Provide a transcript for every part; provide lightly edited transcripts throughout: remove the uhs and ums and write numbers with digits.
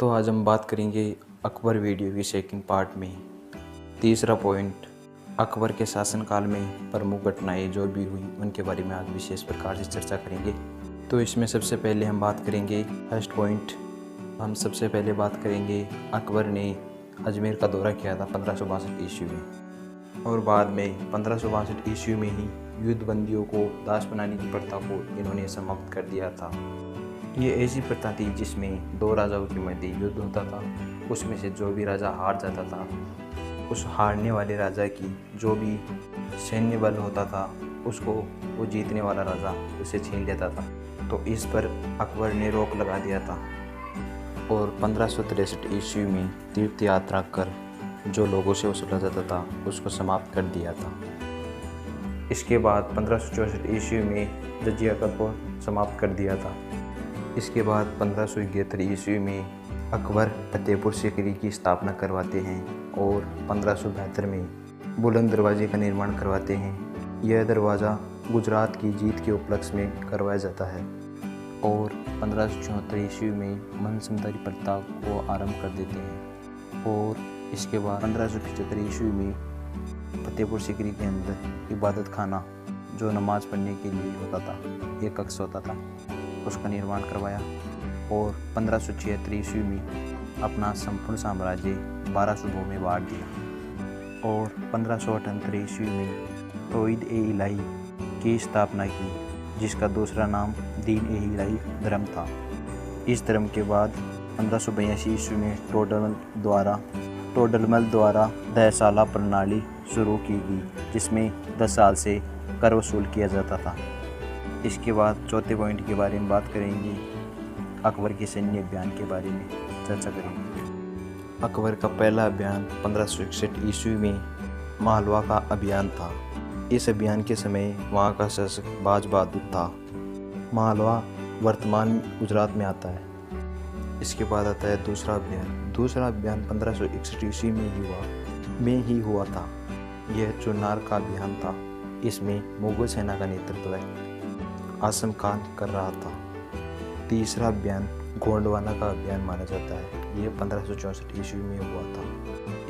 तो आज हम बात करेंगे अकबर वीडियो की सेकंड पार्ट में। तीसरा पॉइंट, अकबर के शासनकाल में प्रमुख घटनाएं जो भी हुई उनके बारे में आज विशेष प्रकार से चर्चा करेंगे। तो इसमें सबसे पहले हम बात करेंगे फर्स्ट पॉइंट, हम सबसे पहले बात करेंगे अकबर ने अजमेर का दौरा किया था 1562 ईस्वी में, और बाद में 1562 ईस्वी में ही युद्धबंदियों को दास बनाने की प्रथा को इन्होंने समाप्त कर दिया था। ये ऐसी प्रथा थी जिसमें दो राजाओं के मध्य युद्ध होता था, उसमें से जो भी राजा हार जाता था उस हारने वाले राजा की जो भी सैन्य बल होता था उसको वो जीतने वाला राजा उसे छीन लेता था। तो इस पर अकबर ने रोक लगा दिया था और 1563 ईस्वी में तीर्थ यात्रा कर जो लोगों से वसूला जाता था उसको समाप्त कर दिया था। इसके बाद 1564 ईस्वी में जजिया कर को समाप्त कर दिया था। इसके बाद 1571 ईस्वी में अकबर फतेहपुर सीकरी की स्थापना करवाते हैं और 1572 में बुलंद दरवाजे का निर्माण करवाते हैं। यह दरवाज़ा गुजरात की जीत के उपलक्ष्य में करवाया जाता है और 1574 ईस्वी में मनसमदारी प्रथा को आरंभ कर देते हैं। और इसके बाद 1575 ईस्वी में फतेहपुर सीकरी के अंदर इबादत खाना जो नमाज पढ़ने के लिए होता था, एक कक्ष होता था, उसका निर्माण करवाया। और 1576 ईस्वी में अपना संपूर्ण साम्राज्य 12 सूबों में बांट दिया और 1578 ईस्वी में तौहीद-ए-इलाही की स्थापना की, जिसका दूसरा नाम दीन-ए-इलाही धर्म था। इस धर्म के बाद 1582 ईस्वी में टोडरमल द्वारा 10 साला प्रणाली शुरू की गई, जिसमें 10 साल से कर वसूल किया जाता था। इसके बाद चौथे पॉइंट के बारे में बात करेंगे, अकबर के सैन्य अभियान के बारे में चर्चा करेंगे। अकबर का पहला अभियान 1561 ईस्वी में मालवा का अभियान था। इस अभियान के समय वहाँ का शासक बाज बहादुर था। मालवा वर्तमान गुजरात में आता है। इसके बाद आता है दूसरा अभियान। दूसरा अभियान 1561 ईस्वी में ही हुआ था। यह चुनार का अभियान था। इसमें मुगल सेना का नेतृत्व आसम खान कर रहा था। तीसरा अभियान गोंडवाना का अभियान माना जाता है। यह 1564 ईस्वी में हुआ था।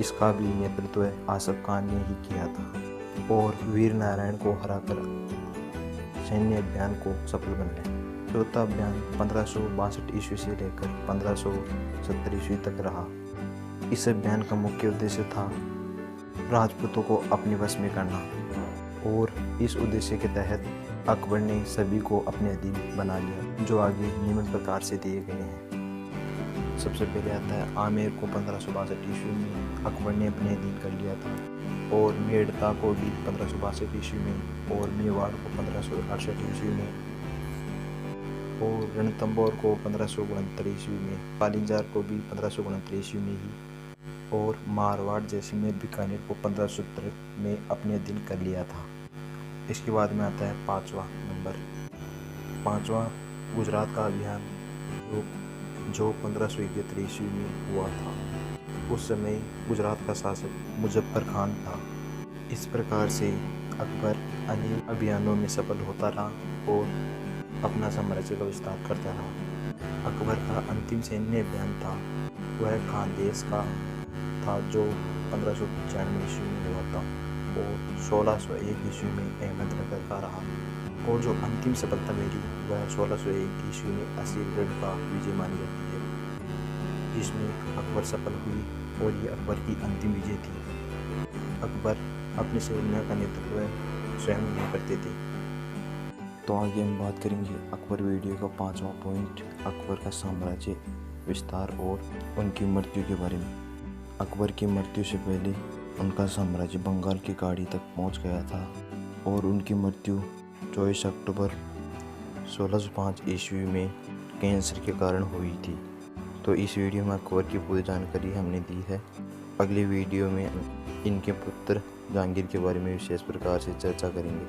इसका भी नेतृत्व आसम खान ने ही किया था और वीर नारायण को हराकर सैन्य अभियान को सफल बनाया। चौथा अभियान 1562 ईस्वी से लेकर 1570 ईस्वी तक रहा। इस अभियान का मुख्य उद्देश्य था राजपूतों को अपने वश में करना और इस उद्देश्य के तहत अकबर ने सभी को अपने अधीन बना लिया, जो आगे निम्न प्रकार से दिए गए हैं। सबसे पहले आता है आमेर को 1562 ईस्वी में अकबर ने अपने अधीन कर लिया था, और मेड़ता को भी 1562 ईस्वी में, और मेवाड़ को 1568 ईस्वी में, और रणथंभौर को 1569 ईस्वी में, कालिंजार को भी 1569 ईस्वी में ही, और मारवाड़ जैसलमेर बीकानेर को 1570 में अपने अधीन कर लिया था। इसके बाद में आता है पाँचवा गुजरात का अभियान जो 1571 ईस्वी में हुआ था। उस समय गुजरात का शासक मुजफ्फर खान था। इस प्रकार से अकबर अनेक अभियानों में सफल होता रहा और अपना साम्राज्य का विस्तार करता रहा। अकबर का अंतिम सैन्य अभियान था वह खानदेश का था, जो 1595 ईस्वी में हुआ था और 1601 ईस्वी में अहमदनगर का रहा। और जो अंतिम सफलता मेरी वह 1601 ईस्वी में असीलगढ़ का विजय मानी जाती है, जिसमें अकबर सफल हुई और ये अकबर की अंतिम विजय थी। अकबर अपने सैन्य का नेतृत्व स्वयं नहीं करते थे। तो आगे हम बात करेंगे अकबर वीडियो का 5वां पॉइंट, अकबर का साम्राज्य विस्तार और उनकी मृत्यु के बारे में। अकबर की मृत्यु से पहले उनका साम्राज्य बंगाल की खाड़ी तक पहुंच गया था और उनकी मृत्यु 24 अक्टूबर 1605 ईस्वी में कैंसर के कारण हुई थी। तो इस वीडियो में अकबर की पूरी जानकारी हमने दी है। अगले वीडियो में इनके पुत्र जहांगीर के बारे में विशेष प्रकार से चर्चा करेंगे।